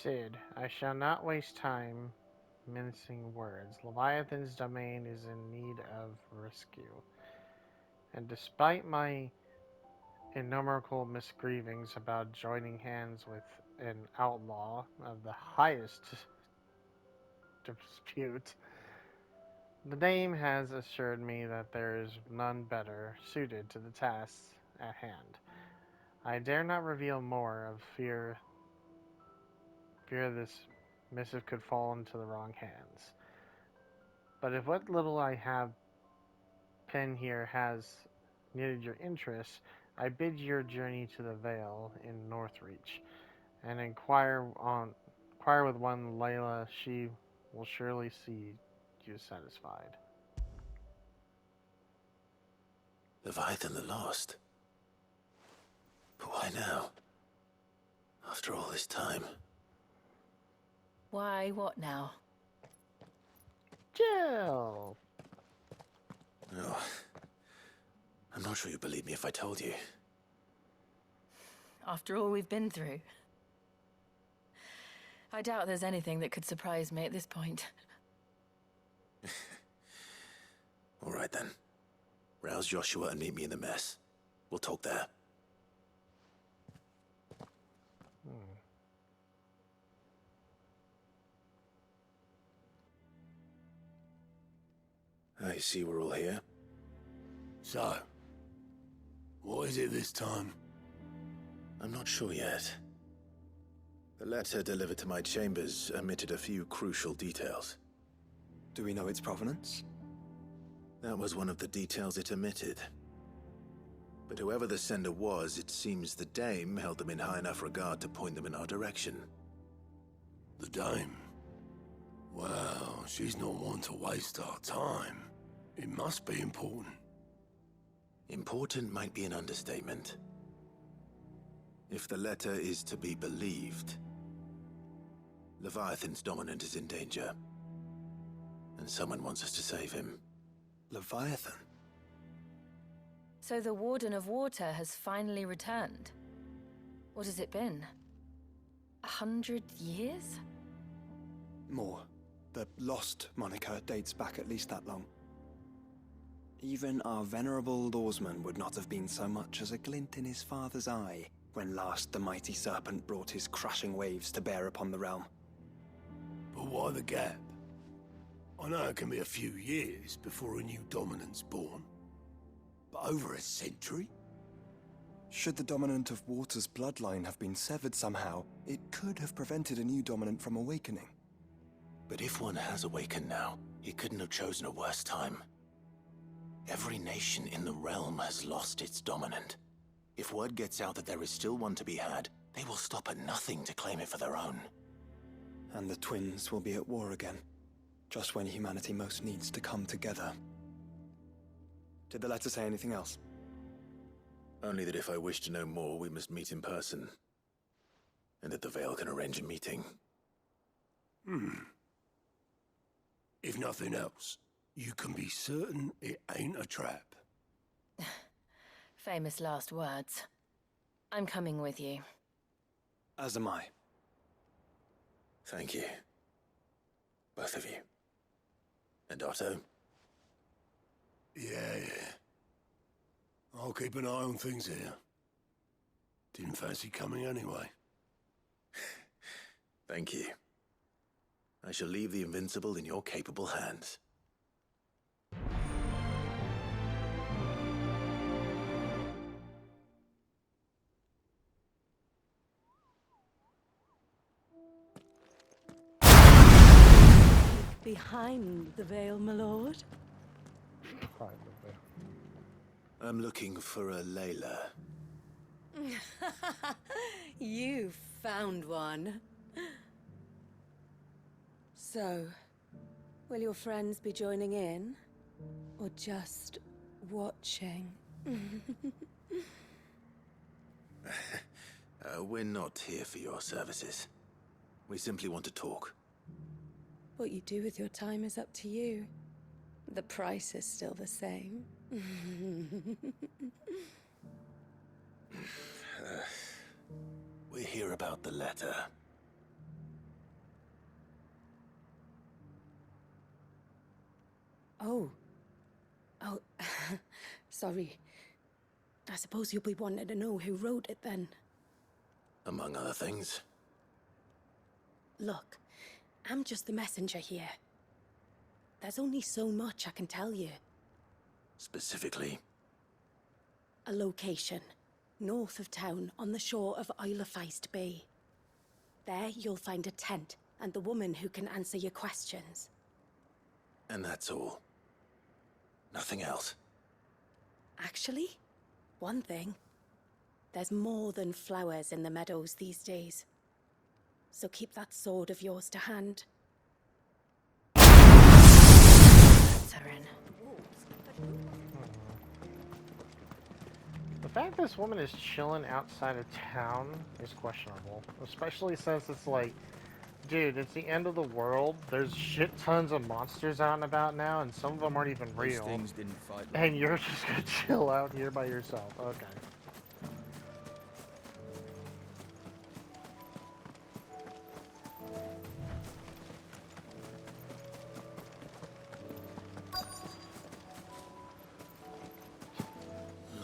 Sid, I shall not waste time mincing words. Leviathan's domain is in need of rescue. And despite my innumerable misgrievings about joining hands with an outlaw of the highest dispute, the dame has assured me that there is none better suited to the tasks at hand. I dare not reveal more of fear this missive could fall into the wrong hands. But if what little I have penned here has knitted your interest, I bid your journey to the Vale in Northreach, and inquire with one Layla. She will surely see you satisfied. Leviathan the Lost. But why now? After all this time. Why, what now? Jill! Oh, I'm not sure you'd believe me if I told you. After all we've been through. I doubt there's anything that could surprise me at this point. All right then. Rouse Joshua and meet me in the mess. We'll talk there. I see we're all here. So, what is it this time? I'm not sure yet. The letter delivered to my chambers omitted a few crucial details. Do we know its provenance? That was one of the details it omitted. But whoever the sender was, it seems the dame held them in high enough regard to point them in our direction. The dame? Well, she's not one to waste our time. It must be important. Important might be an understatement. If the letter is to be believed, Leviathan's dominant is in danger. And someone wants us to save him. Leviathan? So the Warden of Water has finally returned. What has it been? 100 years? More. The Lost moniker dates back at least that long. Even our venerable lawsman would not have been so much as a glint in his father's eye when last the mighty serpent brought his crashing waves to bear upon the realm. But why the gap? I know it can be a few years before a new dominant's born. But over a century? Should the dominant of Water's bloodline have been severed somehow, it could have prevented a new dominant from awakening. But if one has awakened now, he couldn't have chosen a worse time. Every nation in the realm has lost its dominant. If word gets out that there is still one to be had, they will stop at nothing to claim it for their own. And the twins will be at war again, just when humanity most needs to come together. Did the letter say anything else? Only that if I wish to know more, we must meet in person. And that the Vale can arrange a meeting. If nothing else, you can be certain it ain't a trap. Famous last words. I'm coming with you. As am I. Thank you. Both of you. And Otto? Yeah. I'll keep an eye on things here. Didn't fancy coming anyway. Thank you. I shall leave the Invincible in your capable hands. Behind the veil, my lord? I'm looking for a Layla. You found one. So, will your friends be joining in? Or just watching? We're not here for your services. We simply want to talk. What you do with your time is up to you. The price is still the same. We're here about the letter. Oh. Oh, sorry. I suppose you'll be wanting to know who wrote it then. Among other things. Look, I'm just the messenger here. There's only so much I can tell you. Specifically, A location, north of town, on the shore of Isle of Feist Bay. There you'll find a tent, and the woman who can answer your questions. and that's all. Nothing else. Actually, one thing. There's more than flowers in the meadows these days. So keep that sword of yours to hand. Saren. The fact this woman is chilling outside of town is questionable. Especially since it's like, dude, it's the end of the world. There's shit tons of monsters out and about now, and some of them aren't even Those real. things didn't fight long. And you're just gonna chill out here by yourself. Okay.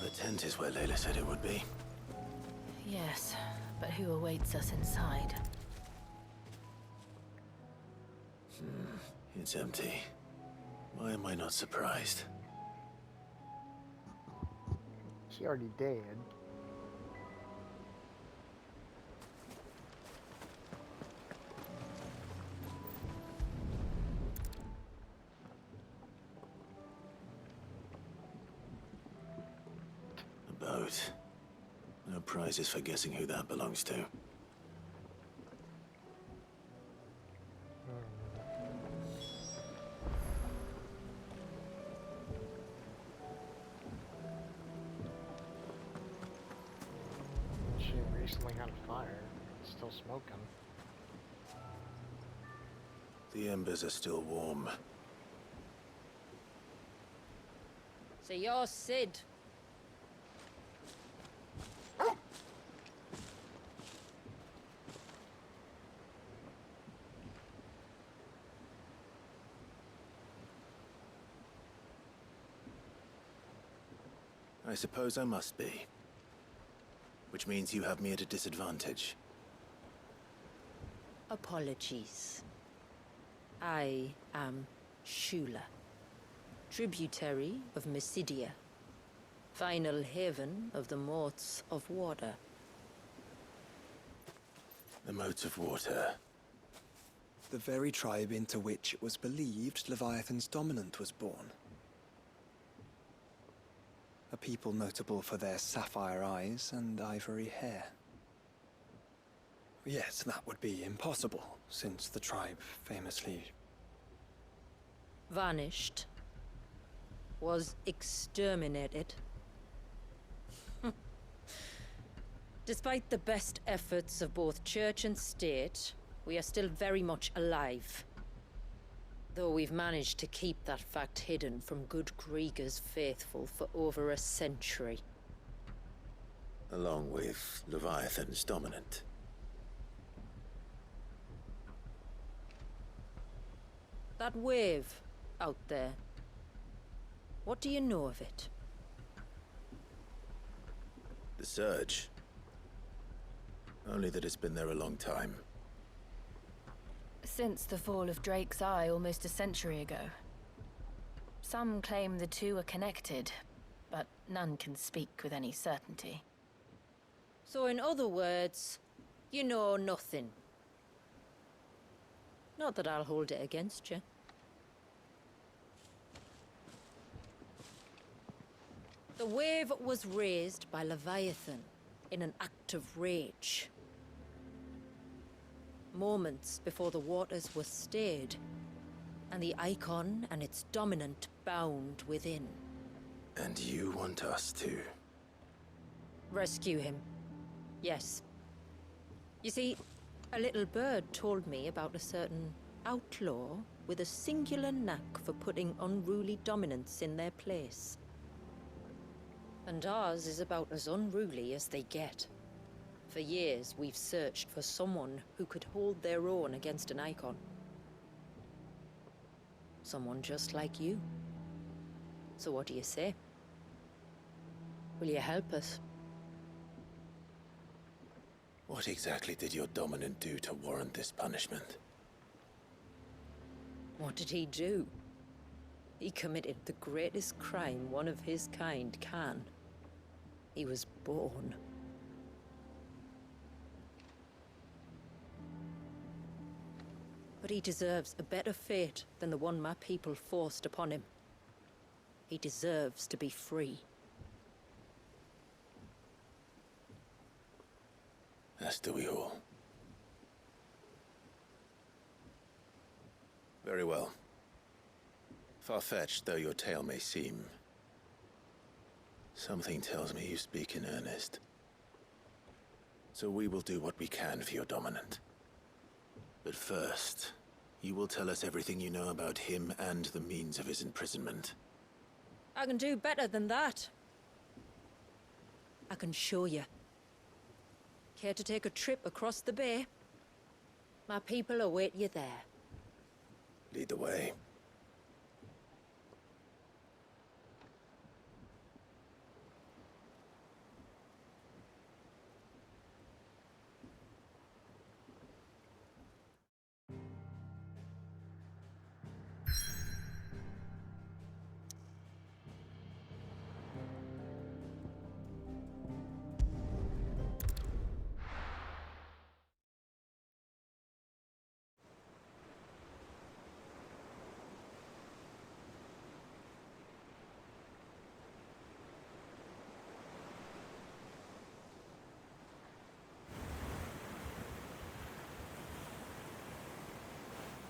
The tent is where Layla said it would be. Yes, but who awaits us inside? It's empty. Why am I not surprised? She already dead. A boat. No prizes for guessing who that belongs to. She recently had a fire. It's still smoking. The embers are still warm. So you're Sid. I suppose I must be. Which means you have me at a disadvantage. Apologies. I am Shula, tributary of Mysidia, final haven of the Motes of Water. The motes of water. The very tribe into which it was believed Leviathan's dominant was born. A people notable for their sapphire eyes and ivory hair. Yes, that would be impossible, since the tribe famously... Vanished. Was exterminated. Despite the best efforts of both church and state, we are still very much alive. Though we've managed to keep that fact hidden from good Krieger's faithful for over a century. Along with Leviathan's dominant. That wave out there. What do you know of it? The surge. Only that it's been there a long time. Since the fall of Drake's Eye almost a century ago. Some claim the two are connected, but none can speak with any certainty. So in other words, you know nothing. Not that I'll hold it against you. The wave was raised by Leviathan in an act of rage. Moments before the waters were stayed, and the icon and its dominant bound within. And you want us to? Rescue him. Yes. You see, a little bird told me about a certain outlaw with a singular knack for putting unruly dominants in their place. And ours is about as unruly as they get. For years, we've searched for someone who could hold their own against an icon. Someone just like you. So what do you say? Will you help us? What exactly did your dominant do to warrant this punishment? What did he do? He committed the greatest crime one of his kind can. He was born. But he deserves a better fate than the one my people forced upon him. He deserves to be free. As do we all. Very well. Far-fetched though your tale may seem, something tells me you speak in earnest. So we will do what we can for your dominant. But first, you will tell us everything you know about him and the means of his imprisonment. I can do better than that. I can show you. Care to take a trip across the bay? My people await you there. Lead the way.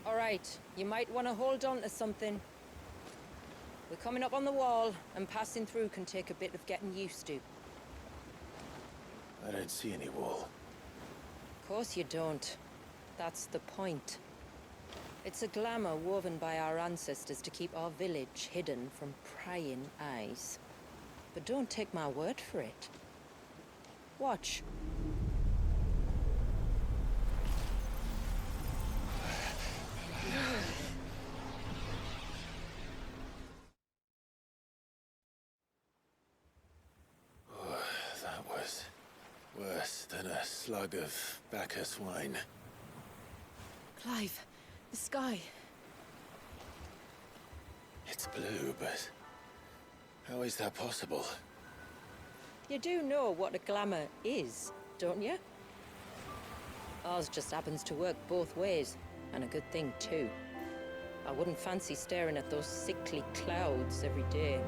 All right, you might want to hold on to something. We're coming up on the wall, and passing through can take a bit of getting used to. I don't see any wall. Of course you don't. That's the point. It's a glamour woven by our ancestors to keep our village hidden from prying eyes. But don't take my word for it. Watch. That was worse than a slug of Bacchus wine. Clive, the sky. It's blue, but how is that possible? You do know what a glamour is, don't you? Ours just happens to work both ways, and a good thing too. I wouldn't fancy staring at those sickly clouds every day.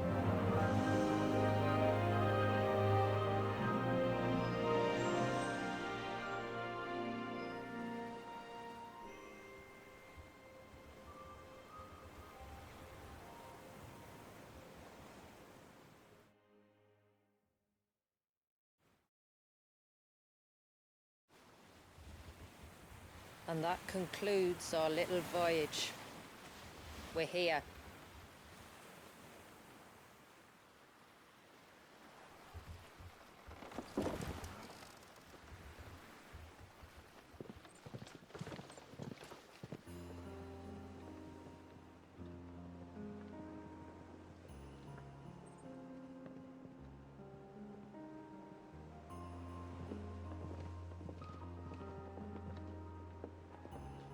And that concludes our little voyage. We're here.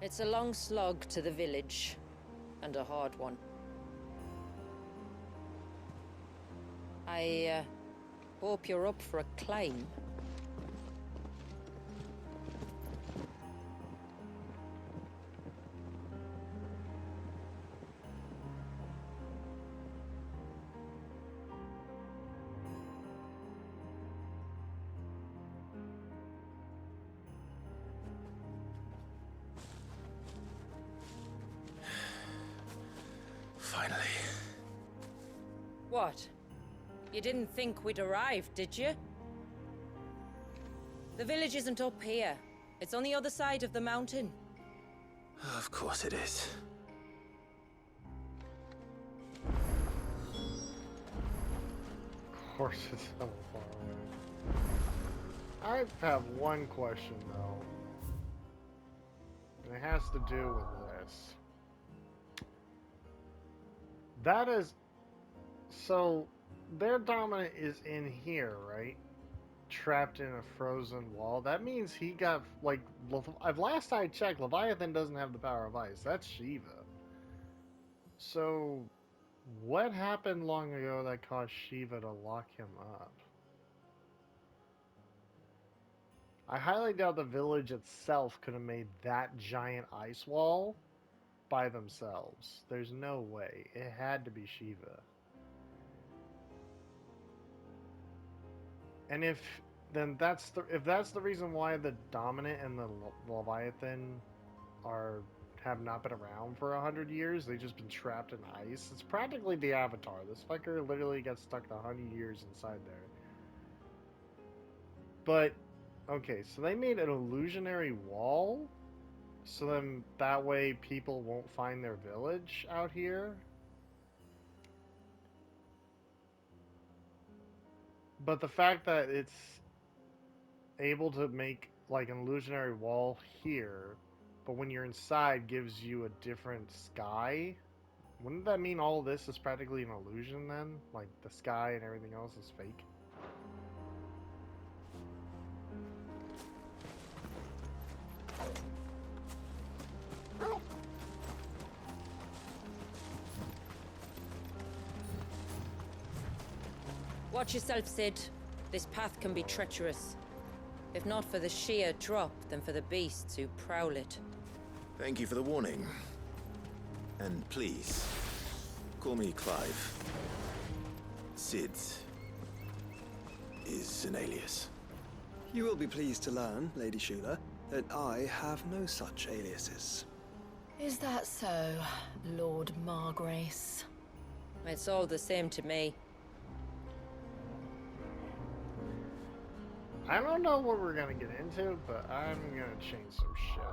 It's a long slog to the village, and a hard one. I hope you're up for a climb. Finally. What? You didn't think we'd arrived, did you? The village isn't up here. It's on the other side of the mountain. Of course it is. Of course it's so far away. I have one question though. And it has to do with this. That is so. Their dominant is in here, right? Trapped in a frozen wall. That means he got like. Last I checked, Leviathan doesn't have the power of ice. That's Shiva. So, what happened long ago that caused Shiva to lock him up? I highly doubt the village itself could have made that giant ice wall by themselves. There's no way. It had to be Shiva. And if that's the reason why the dominant and the Leviathan are have not been around for 100 years, they've just been trapped in ice. It's practically the Avatar. This fucker literally got stuck 100 years inside there. But okay, so they made an illusionary wall, so then that way people won't find their village out here. But the fact that it's able to make like an illusionary wall here, but when you're inside gives you a different sky. Wouldn't that mean all this is practically an illusion then? Like the sky and everything else is fake? Watch yourself, Sid. This path can be treacherous. If not for the sheer drop, then for the beasts who prowl it. Thank you for the warning. And please, call me Clive. Sid is an alias. You will be pleased to learn, Lady Shula, that I have no such aliases. Is that so, Lord Margrace? It's all the same to me. I don't know what we're gonna get into, but I'm gonna change some shit.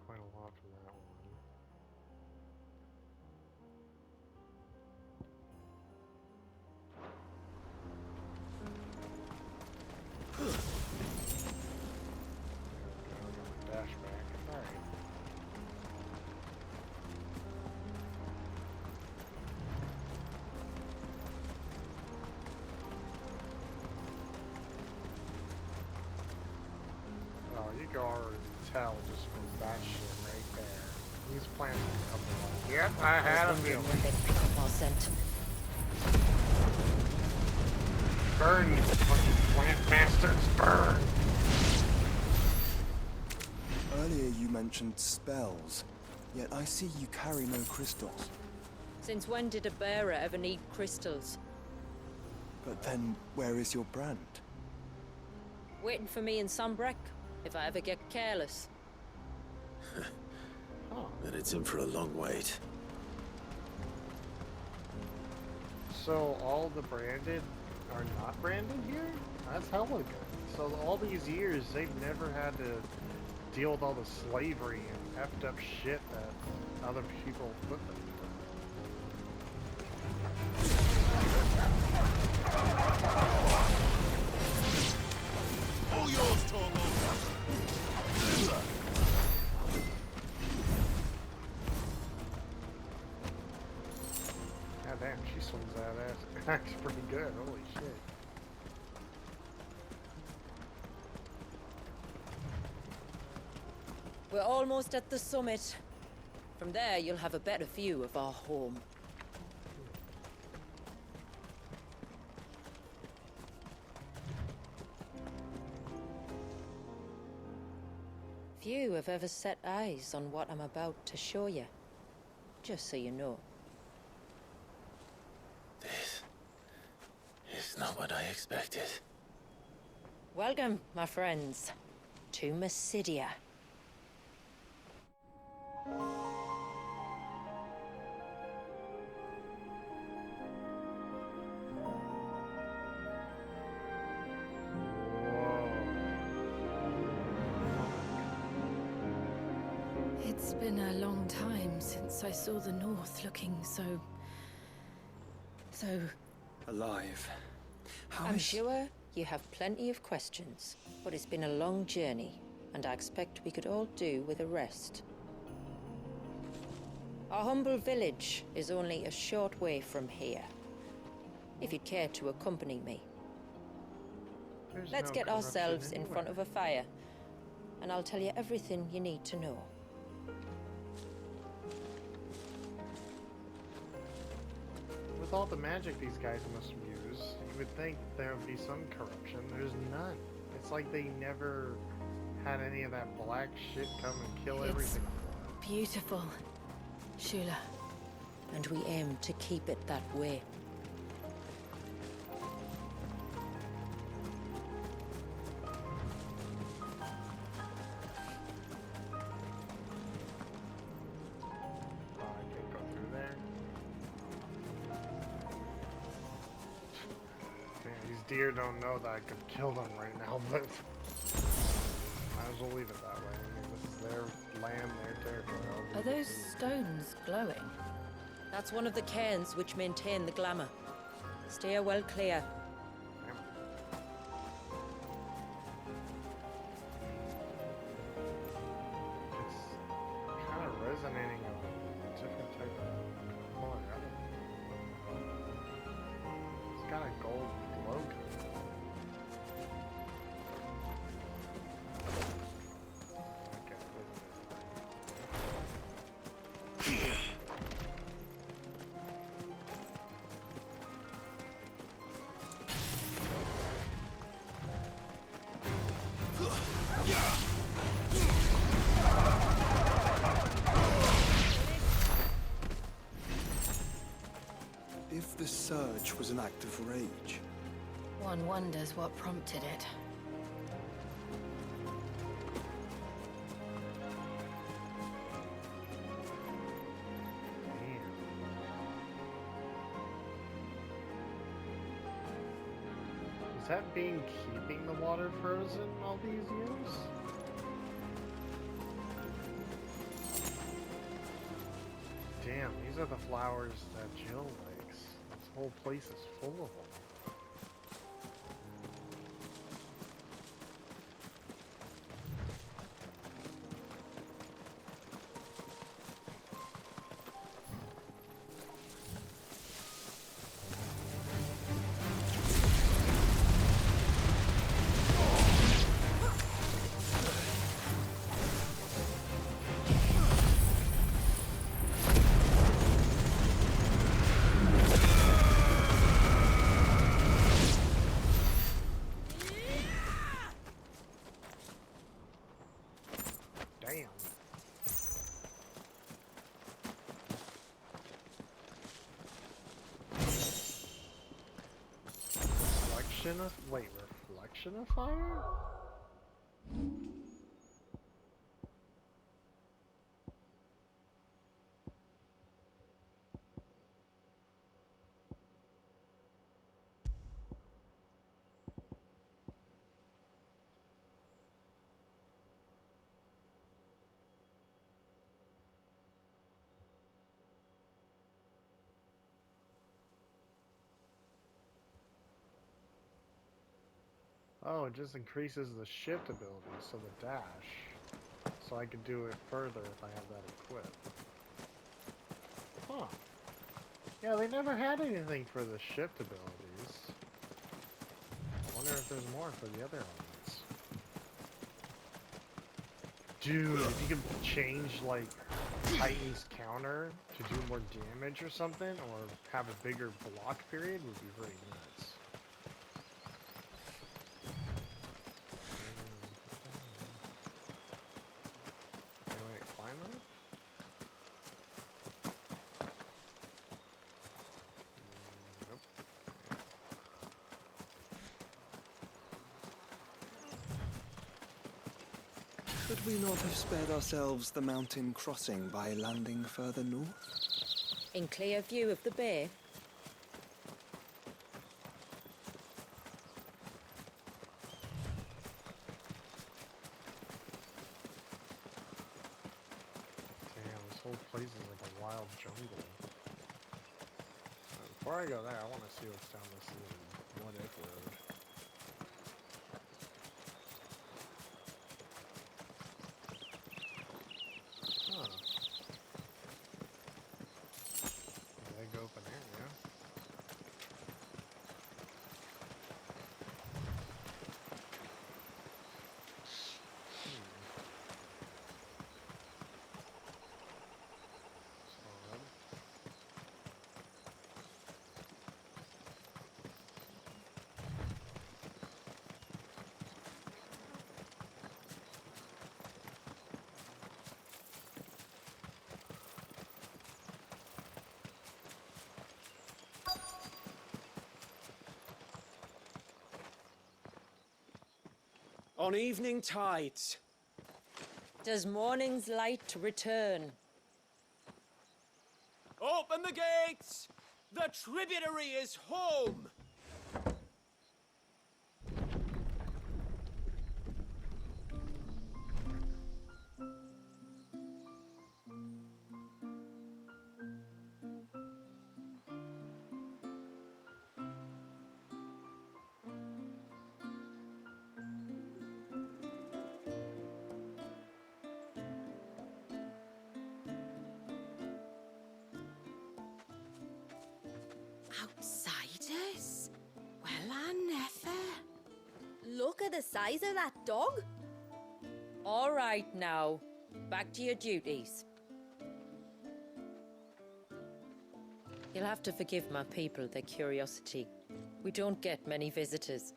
Quite a lot from that one. Dash back. Alright. Oh, you can already tell just from that shit right there. He's planting a couple of. Yep, I had a feeling. When they'd pick up our scent. Burn, you fucking plant bastards, burn! Earlier you mentioned spells, yet I see you carry no crystals. Since when did a bearer ever need crystals? But then, where is your brand? Waiting for me in Sunbreck, if I ever get careless. Oh. Then it's in for a long wait. So all the branded are not branded here? That's hella good. So all these years, they've never had to deal with all the slavery and effed up shit that other people put them All yours, Torgo. That's pretty good. Holy shit. We're almost at the summit. From there, you'll have a better view of our home. Few have ever set eyes on what I'm about to show you. Just so you know. This is not what I expected. Welcome, my friends, to Mysidia. It's been a long time since I saw the North looking so Alive. How I'm is- sure you have plenty of questions, but it's been a long journey, and I expect we could all do with a rest. Our humble village is only a short way from here. If you'd care to accompany me. There's Let's no get corruption ourselves in front anywhere. of a fire, and I'll tell you everything you need to know. With all the magic these guys must use, you would think there would be some corruption. There's none. It's like they never had any of that black shit come and kill It's- everything. beautiful. Shula. And we aim to keep it that way. Oh, I can't go through there. Man, these deer don't know that I could kill them right now, but might as well leave it that way. I mean, this is their land, their territory. I'll Are leave it those be. stones glowing? That's one of the cairns which maintain the glamour. Steer well clear. Yep. It's kind of resonating a different type of color. I don't know. It's got a gold glow to it. Okay, If the surge was an act of rage, One wonders what prompted it. damn. Is that being keeping the water frozen all these years? Damn, these are the flowers that Jill likes. This whole place is full of them. Damn. Reflection of fire? Oh, it just increases the shift ability, so the dash. So I could do it further if I have that equipped. Huh. Yeah, they never had anything for the shift abilities. I wonder if there's more for the other elements. Dude, if you could change, like, Titan's counter to do more damage or something, or have a bigger block period, would be pretty nuts. Can we climb them? Nope. Could we not have spared ourselves the mountain crossing by landing further north? In clear view of the bay. Damn, this whole place is like a wild jungle. Before I go there, I want to see what's down this little what if road. Huh. Big open area. Solid. On evening tides. Does morning's light return? Open the gates! The tributary is home! Outsiders? Well, I never. Look at the size of that dog. All right now, back to your duties. You'll have to forgive my people their curiosity. We don't get many visitors.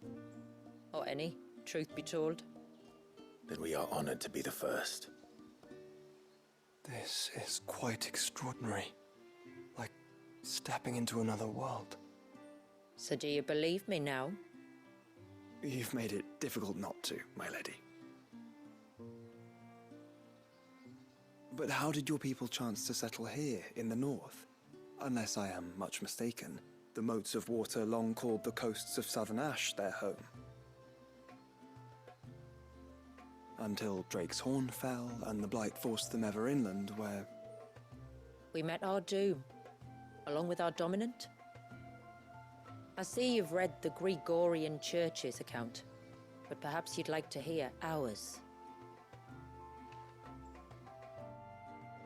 Or any, truth be told. Then we are honored to be the first. This is quite extraordinary. Like stepping into another world. So do you believe me now? You've made it difficult not to, my lady. But how did your people chance to settle here in the north? Unless I am much mistaken, the moats of water long called the coasts of Southern Ash their home. Until Drake's Horn fell and the Blight forced them ever inland, where... We met our doom, along with our dominant. I see you've read the Gregorian Church's account, but perhaps you'd like to hear ours.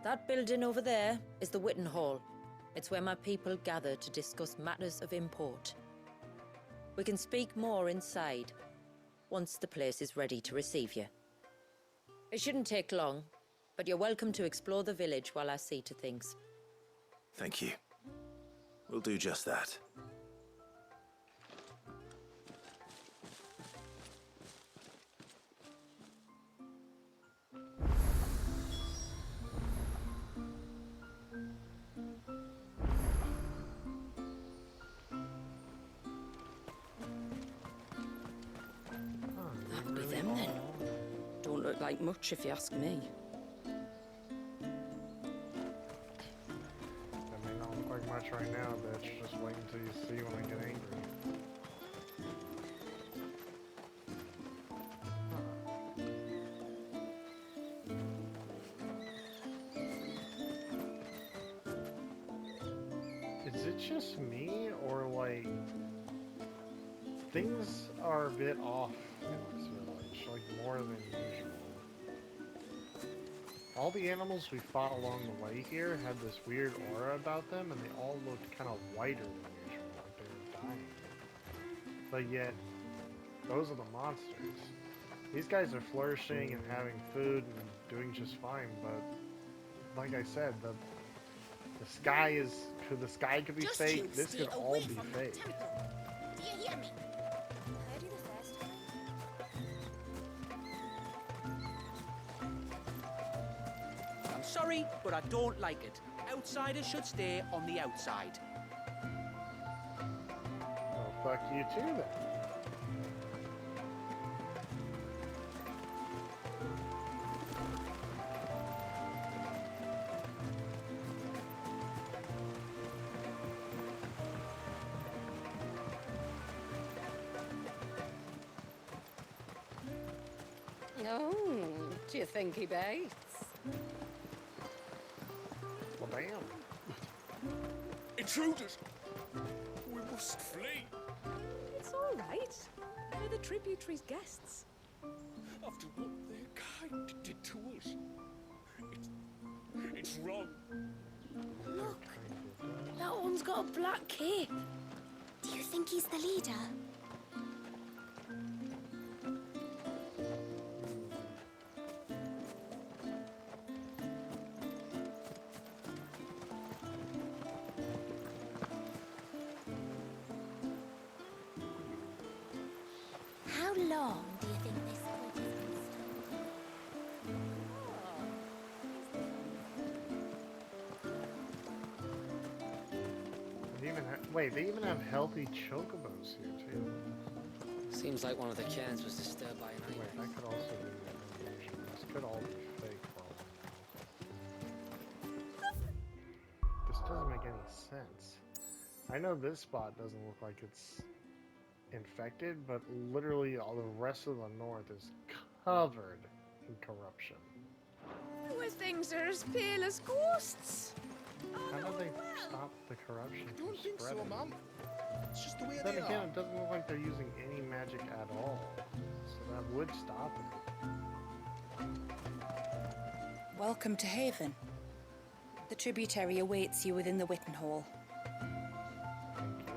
That building over there is the Witten Hall. It's where my people gather to discuss matters of import. We can speak more inside, once the place is ready to receive you. It shouldn't take long, but you're welcome to explore the village while I see to things. Thank you. We'll do just that. That'll be them then. Don't look like much if you ask me. That may not look like much right now, bitch. Just wait until you see when I get angry. Is it just me, or like things are a bit off in this village, like more than usual? All the animals we fought along the way here had this weird aura about them, and they all looked kind of whiter than usual, like they were dying. But yet, those are the monsters. These guys are flourishing and having food and doing just fine, but like I said, the sky could be Just fake. you This stay could all away be from fake. that temple. Do you hear me? I heard you the first time. I'm sorry, but I don't like it. Outsiders should stay on the outside. Well, fuck you too then. Oh, do you think he bites? Well, damn. Intruders! We must flee! It's all right. We're the tributary's guests. After what their kind did to us. It's wrong. Look, that one's got a black cape. Do you think he's the leader? How long do you think this bridge has been stolen? They even have healthy chocobos here too. Seems like one of the cairns was disturbed by an Wait, Enix. that could also be an illusion. This could all be fake for all I know. This doesn't make any sense. I know this spot doesn't look like it's infected, but literally all the rest of the north is covered in corruption. Where things are as pale as ghosts. How do they stop the corruption I from don't think so, spreading? Mum. It's just the way Then they again, are. it doesn't look like they're using any magic at all, so that would stop it. Welcome to Haven. The tributary awaits you within the Witten Hall. Thank you.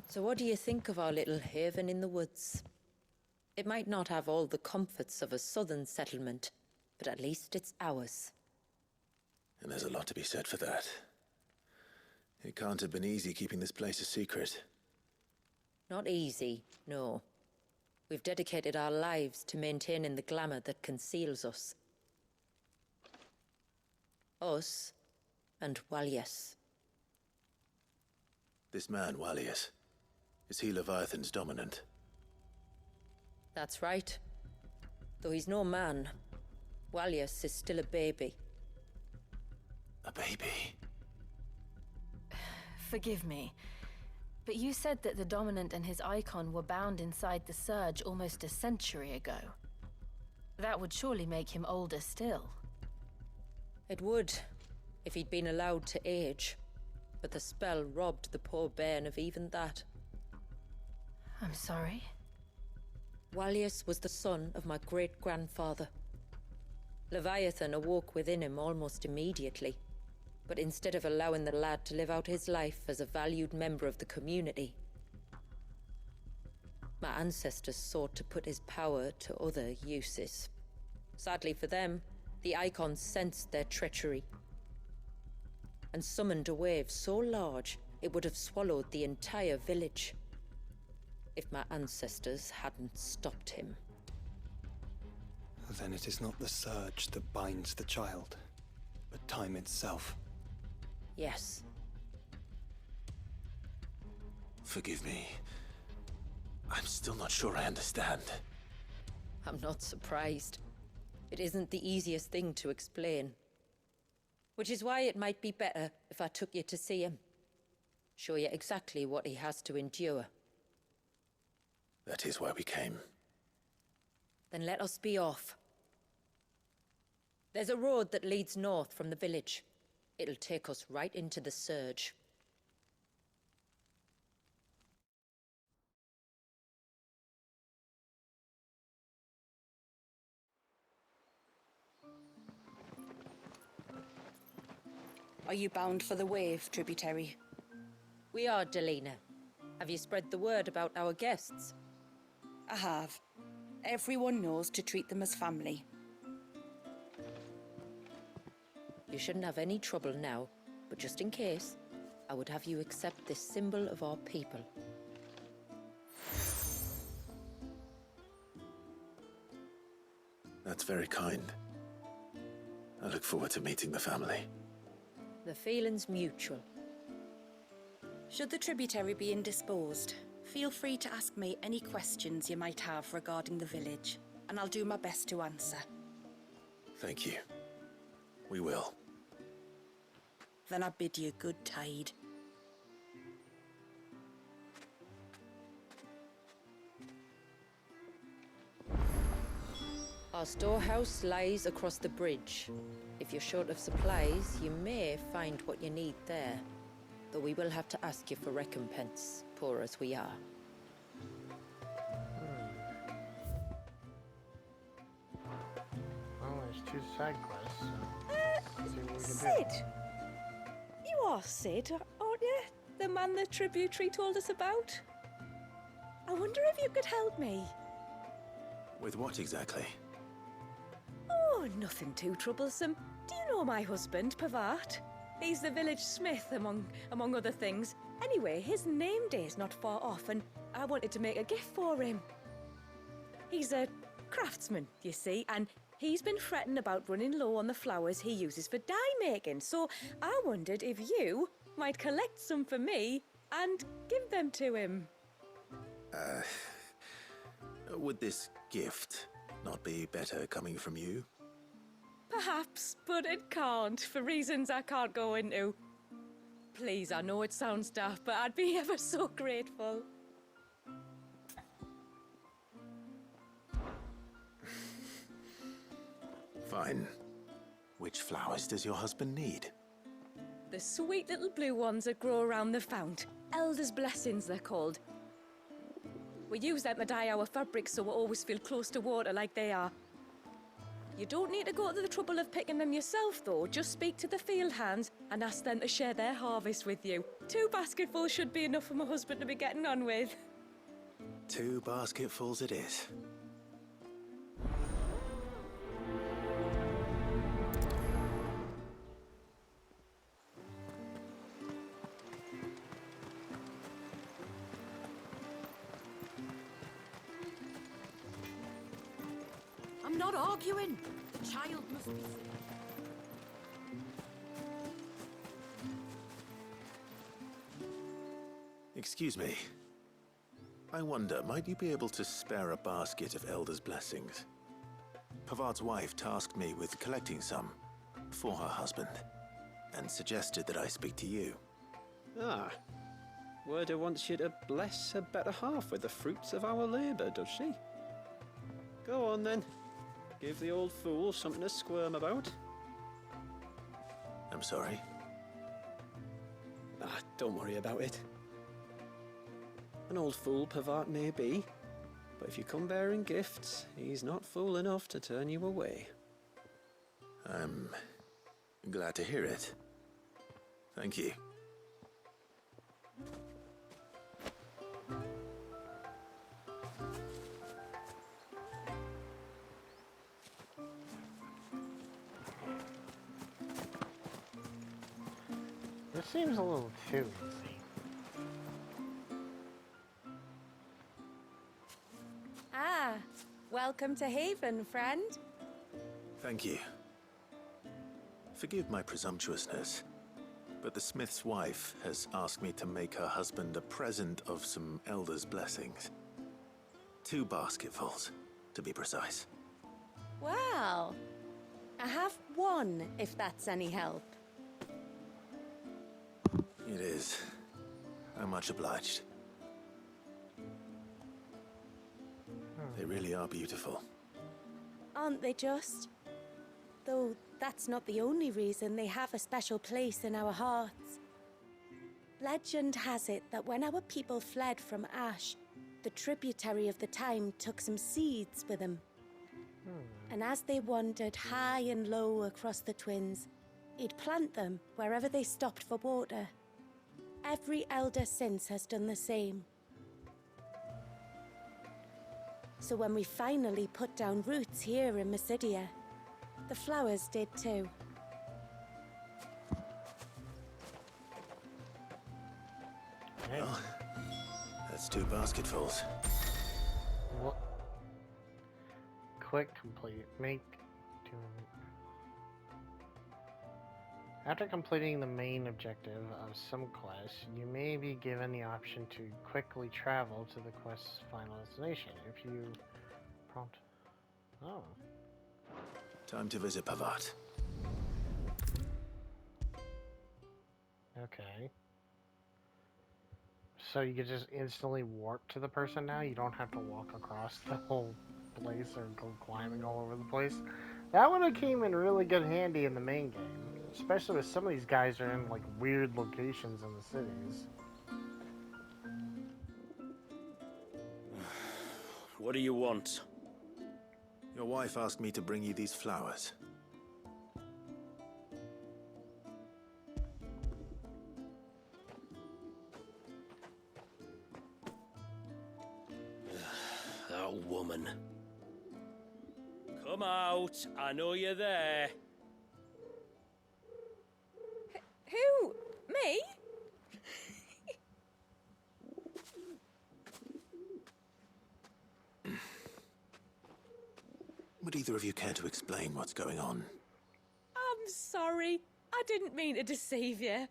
So what do you think of our little haven in the woods? It might not have all the comforts of a southern settlement, but at least it's ours. And there's a lot to be said for that. It can't have been easy keeping this place a secret. Not easy, no. We've dedicated our lives to maintaining the glamour that conceals us. Us and Walyas. This man, Walyas, is he Leviathan's dominant? That's right. Though he's no man, Walyas is still a baby. A baby? Forgive me, but you said that the Dominant and his icon were bound inside the Surge almost a century ago. That would surely make him older still. It would, if he'd been allowed to age. But the spell robbed the poor bairn of even that. I'm sorry. Walyas was the son of my great-grandfather. Leviathan awoke within him almost immediately. But instead of allowing the lad to live out his life as a valued member of the community, my ancestors sought to put his power to other uses. Sadly for them, the icons sensed their treachery and summoned a wave so large it would have swallowed the entire village if my ancestors hadn't stopped him. Then it is not the surge that binds the child, but time itself. Yes. Forgive me. I'm still not sure I understand. I'm not surprised. It isn't the easiest thing to explain. Which is why it might be better if I took you to see him. Show you exactly what he has to endure. That is why we came. Then let us be off. There's a road that leads north from the village. It'll take us right into the surge. Are you bound for the wave, tributary? We are, Delina. Have you spread the word about our guests? I have. Everyone knows to treat them as family. You shouldn't have any trouble now, but just in case, I would have you accept this symbol of our people. That's very kind. I look forward to meeting the family. The feeling's mutual. Should the tributary be indisposed, feel free to ask me any questions you might have regarding the village, and I'll do my best to answer. Thank you. We will. Then I bid you good tide. Our storehouse lies across the bridge. If you're short of supplies, you may find what you need there. Though we will have to ask you for recompense, poor as we are. Well, there's 2 side quests, so let's see what we can Sid! You are Sid, aren't you? The man the tributary told us about? I wonder if you could help me. With what exactly? Oh, nothing too troublesome. Do you know my husband, Pavat? He's the village smith, among other things. Anyway, his name day's not far off, and I wanted to make a gift for him. He's a craftsman, you see, and he's been fretting about running low on the flowers he uses for dye making, so I wondered if you might collect some for me and give them to him. Would this gift not be better coming from you? Perhaps, but it can't, for reasons I can't go into. Please, I know it sounds daft, but I'd be ever so grateful. Fine. Which flowers does your husband need? The sweet little blue ones that grow around the fount. Elder's blessings, they're called. We use them to dye our fabrics so we always feel close to water like they are. You don't need to go to the trouble of picking them yourself, though. Just speak to the field hands and ask them to share their harvest with you. 2 basketfuls should be enough for my husband to be getting on with. 2 basketfuls it is. I'm not arguing. The child must be saved. Excuse me. I wonder, might you be able to spare a basket of Elder's blessings? Pavart's wife tasked me with collecting some for her husband, and suggested that I speak to you. Ah. Werda wants you to bless her better half with the fruits of our labour, does she? Go on then. Give the old fool something to squirm about. I'm sorry. Ah, don't worry about it. An old fool Pavart may be, but if you come bearing gifts, he's not fool enough to turn you away. I'm glad to hear it. Thank you. This seems a little too easy. Ah, welcome to Haven, friend. Thank you. Forgive my presumptuousness, but the smith's wife has asked me to make her husband a present of some Elder's blessings. 2 basketfuls, to be precise. Well, I have 1, if that's any help. It is. I'm much obliged. They really are beautiful. Aren't they just? Though that's not the only reason they have a special place in our hearts. Legend has it that when our people fled from Ash, the tributary of the time took some seeds with them. And as they wandered high and low across the Twins, he'd plant them wherever they stopped for water. Every elder since has done the same. So when we finally put down roots here in Mysidia, the flowers did too. Well, that's 2 basketfuls. What? Quick complete. Make 2. After completing the main objective of some quest, you may be given the option to quickly travel to the quest's final destination. If you prompt... Oh. Time to visit Pavat. Okay. So you can just instantly warp to the person now? You don't have to walk across the whole place or go climbing all over the place? That would have came in really good handy in the main game. Especially with some of these guys are in like weird locations in the cities. What do you want? Your wife asked me to bring you these flowers. That woman. Come out. I know you're there. Who? Me? Would either of you care to explain what's going on? I'm sorry. I didn't mean to deceive you.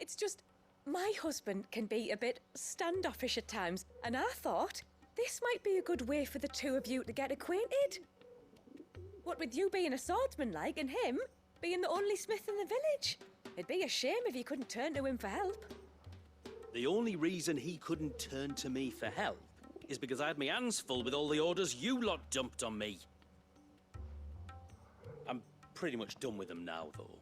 It's just, my husband can be a bit standoffish at times, and I thought this might be a good way for the two of you to get acquainted. What with you being a swordsman like, and him being the only smith in the village. It'd be a shame if you couldn't turn to him for help. The only reason he couldn't turn to me for help is because I had my hands full with all the orders you lot dumped on me. I'm pretty much done with them now, though.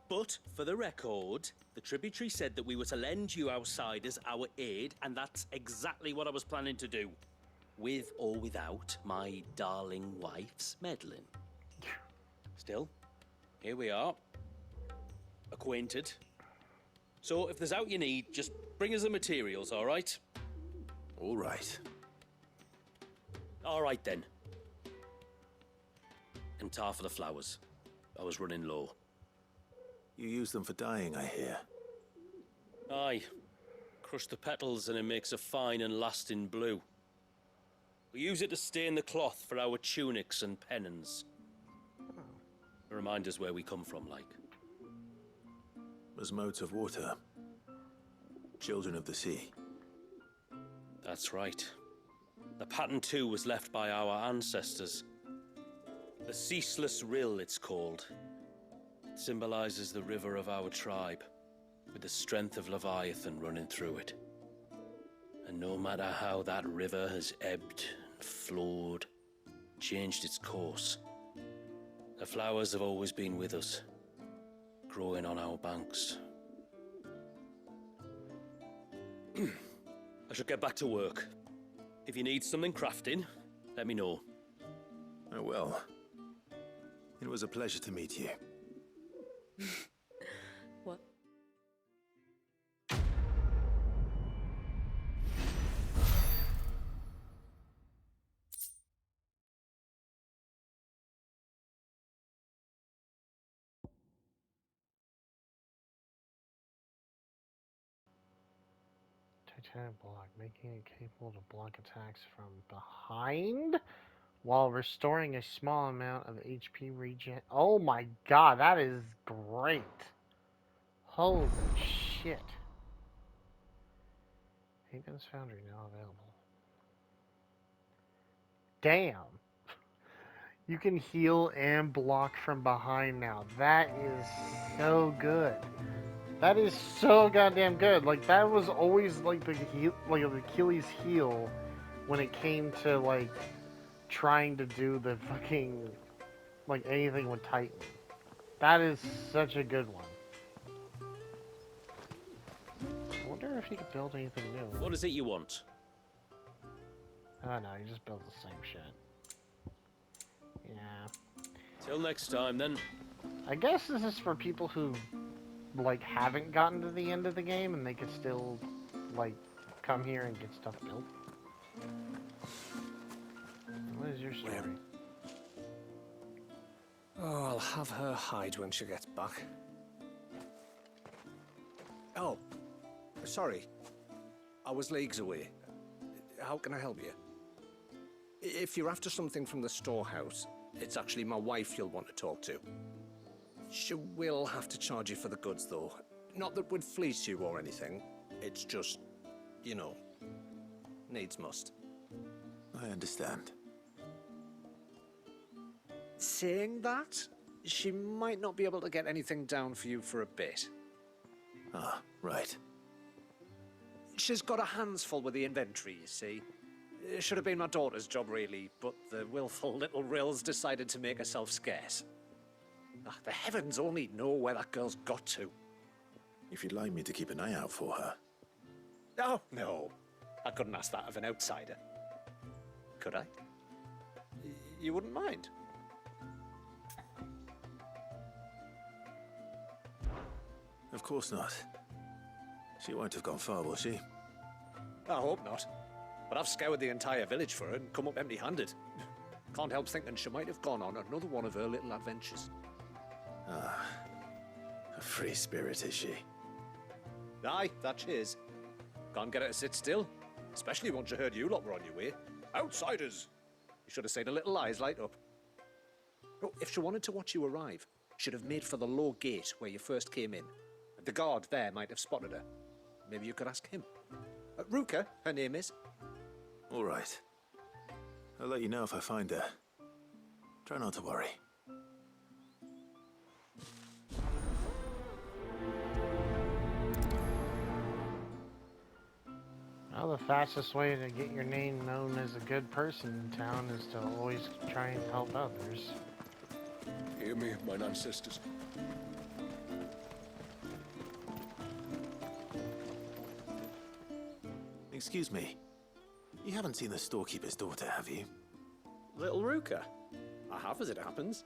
But, for the record, the tributary said that we were to lend you outsiders our aid, and that's exactly what I was planning to do. With or without my darling wife's meddling. Still, here we are. Acquainted. So, if there's out you need, just bring us the materials, all right? All right. All right, then. And tar for the flowers. I was running low. You use them for dyeing, I hear. Aye. Crush the petals and it makes a fine and lasting blue. We use it to stain the cloth for our tunics and pennons. To remind us where we come from, like. As modes of water. Children of the sea. That's right. The pattern too was left by our ancestors. The Ceaseless Rill, it's called. It symbolizes the river of our tribe, with the strength of Leviathan running through it. And no matter how that river has ebbed and flowed, changed its course, the flowers have always been with us, growing on our banks. I should get back to work. If you need something crafting, let me know. I will. It was a pleasure to meet you. What? Titanic block, making it capable to block attacks from behind while restoring a small amount of HP regen. Oh my god, that is great. Holy shit. Haven's Foundry now available. Damn. You can heal and block from behind now. That is so good. That is so goddamn good. Like, that was always like the heel, like the Achilles heel when it came to like trying to do the fucking like anything with Titan. That is such a good one. I wonder if you could build anything new. What is it you want? Oh no, you just build the same shit. Yeah. Till next time, then. I guess this is for people who like haven't gotten to the end of the game and they could still like come here and get stuff built. What is your story? Oh, I'll have her hide when she gets back. Oh, sorry. I was leagues away. How can I help you? If you're after something from the storehouse, it's actually my wife you'll want to talk to. She will have to charge you for the goods, though. Not that we'd fleece you or anything. It's just, you know, needs must. I understand. Saying that, she might not be able to get anything down for you for a bit. Ah, right. She's got her hands full with the inventory, you see. It should have been my daughter's job, really, but the willful little Rills decided to make herself scarce. Ah, the heavens only know where that girl's got to. If you'd like me to keep an eye out for her. Oh, no. I couldn't ask that of an outsider. Could I? You wouldn't mind? Of course not. She won't have gone far, will she? I hope not. But I've scoured the entire village for her and come up empty-handed. Can't help thinking she might have gone on another one of her little adventures. Ah, a free spirit, is she? Aye, that she is. Can't get her to sit still, especially once you heard you lot were on your way. Outsiders! You should have seen her little eyes light up. Oh, if she wanted to watch you arrive, she'd have made for the low gate where you first came in. The guard there might have spotted her. Maybe you could ask him. Ruka, her name is. All right. I'll let you know if I find her. Try not to worry. Well, the fastest way to get your name known as a good person in town is to always try and help others. Hear me, mine ancestors. Excuse me. You haven't seen the storekeeper's daughter, have you? Little Ruka? I have, as it happens.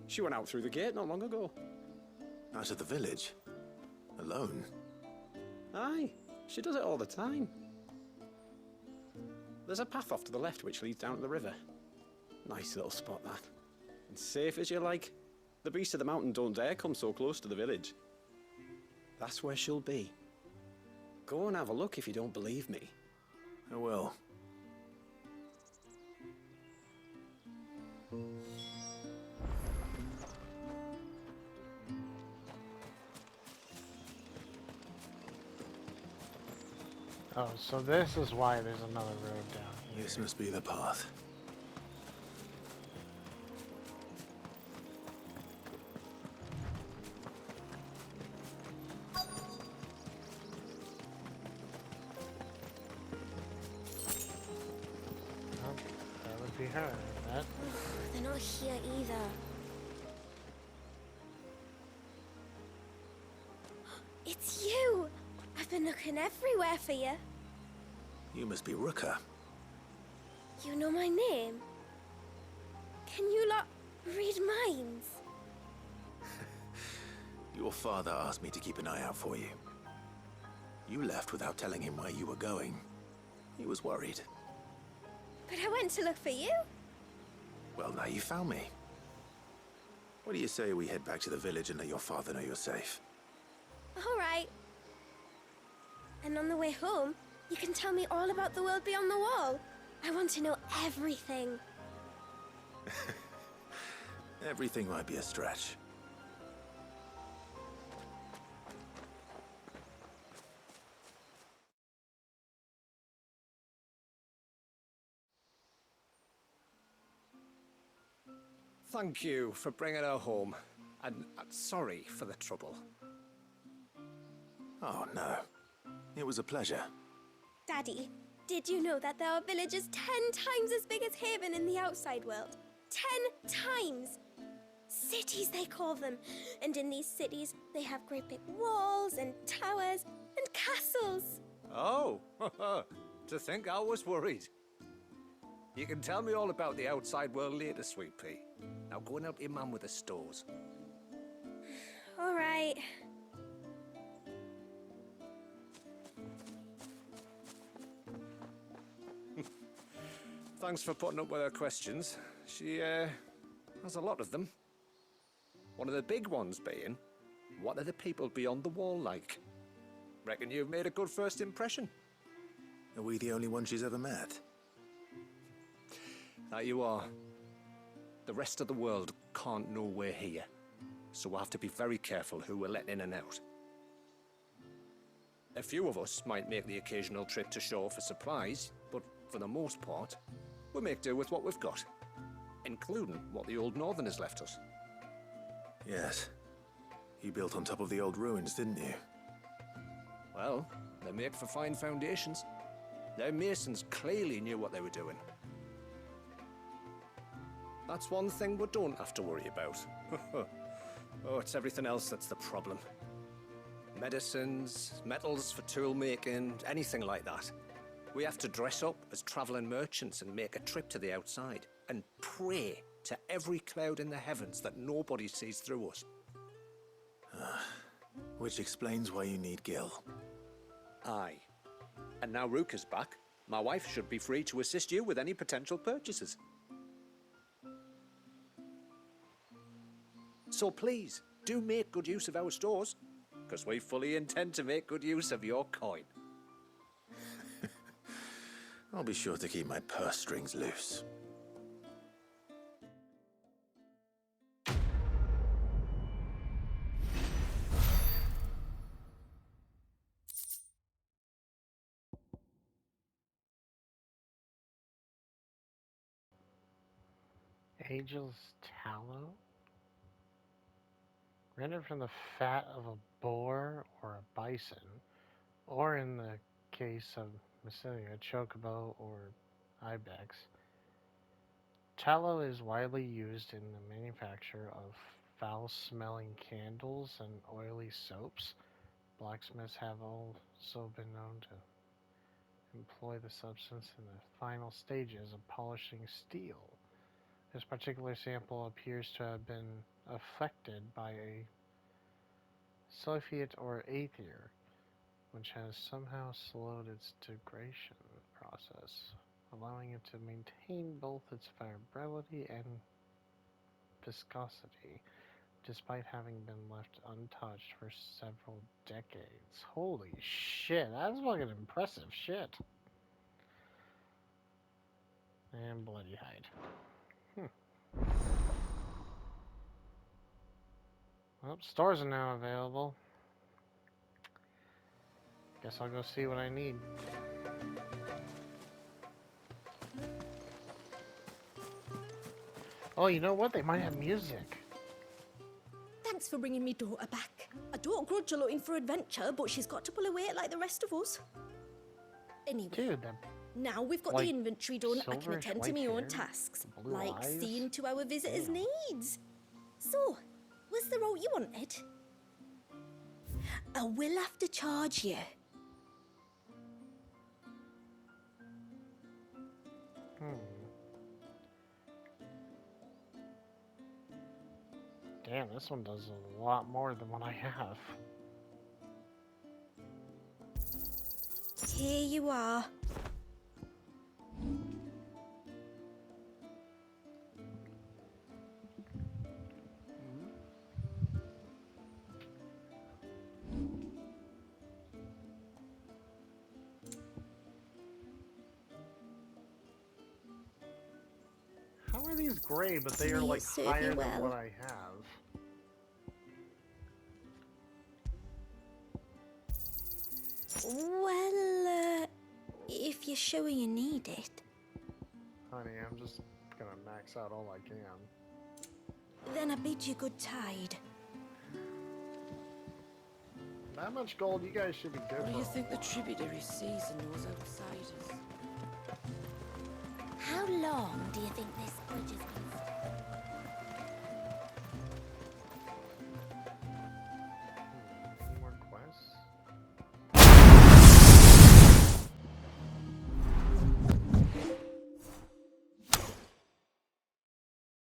She went out through the gate not long ago. Out of the village? Alone? Aye, she does it all the time. There's a path off to the left which leads down to the river. Nice little spot, that. And safe as you like. The beasts of the mountain don't dare come so close to the village. That's where she'll be. Go and have a look if you don't believe me. I will. Oh, so this is why there's another road down here. This must be the path. Oh, that would be her, that. They're not here either. It's you! I've been looking everywhere for you. You must be Ruka. You know my name? Can you lot read minds? Your father asked me to keep an eye out for you. You left without telling him where you were going. He was worried. But I went to look for you. Well, now you found me. What do you say we head back to the village and let your father know you're safe? All right. And on the way home, you can tell me all about the world beyond the wall. I want to know everything. Everything might be a stretch. Thank you for bringing her home. And sorry for the trouble. Oh, no. It was a pleasure. Daddy, Did you know that there are villages 10 times as big as Haven in the outside world? 10 times! Cities, they call them. And in these cities, they have great big walls and towers and castles. Oh, to think I was worried. You can tell me all about the outside world later, Sweet Pea. Now go and help your mum with the stores. All right. Thanks for putting up with her questions. She, has a lot of them. One of the big ones being, what are the people beyond the wall like? Reckon you've made a good first impression. Are we the only one she's ever met? That you are. The rest of the world can't know we're here, so we'll have to be very careful who we're letting in and out. A few of us might make the occasional trip to shore for supplies, but for the most part, we'll make do with what we've got, including what the old Northerners left us. Yes. You built on top of the old ruins, didn't you? Well, they make for fine foundations. Their masons clearly knew what they were doing. That's one thing we don't have to worry about. Oh, it's everything else that's the problem. Medicines, metals for tool making, anything like that. We have to dress up as traveling merchants and make a trip to the outside and pray to every cloud in the heavens that nobody sees through us. Which explains why you need Gil. Aye. And now Rook is back, my wife should be free to assist you with any potential purchases. So please, do make good use of our stores, because we fully intend to make good use of your coin. I'll be sure to keep my purse strings loose. Ageless tallow? Rendered from the fat of a boar or a bison, or in the case of Mycelia, chocobo or ibex. Tallow is widely used in the manufacture of foul-smelling candles and oily soaps. Blacksmiths have also been known to employ the substance in the final stages of polishing steel. This particular sample appears to have been affected by a sulfate or aether, which has somehow slowed its degradation process, allowing it to maintain both its viability and viscosity, despite having been left untouched for several decades. Holy shit, that's fucking impressive shit. And bloody hide. Well, stores are now available. Guess I'll go see what I need. Oh, you know what? They might have music. Thanks for bringing me daughter back. I don't grudge her looking for adventure, but she's got to pull her weight like the rest of us. Anyway, dude, now we've got the inventory done, I can attend to my own tasks, like seeing to our visitors' needs. So, was the route you wanted? I will have to charge you. Damn, this one does a lot more than what I have. Here you are. How are these gray, but they are like higher than what I have? Well, if you're sure you need it. Honey, I'm just gonna max out all I can. Then I bid you good tide. That much gold, you guys should be good. What do you think the tributary sees and knows outsiders? long do you think this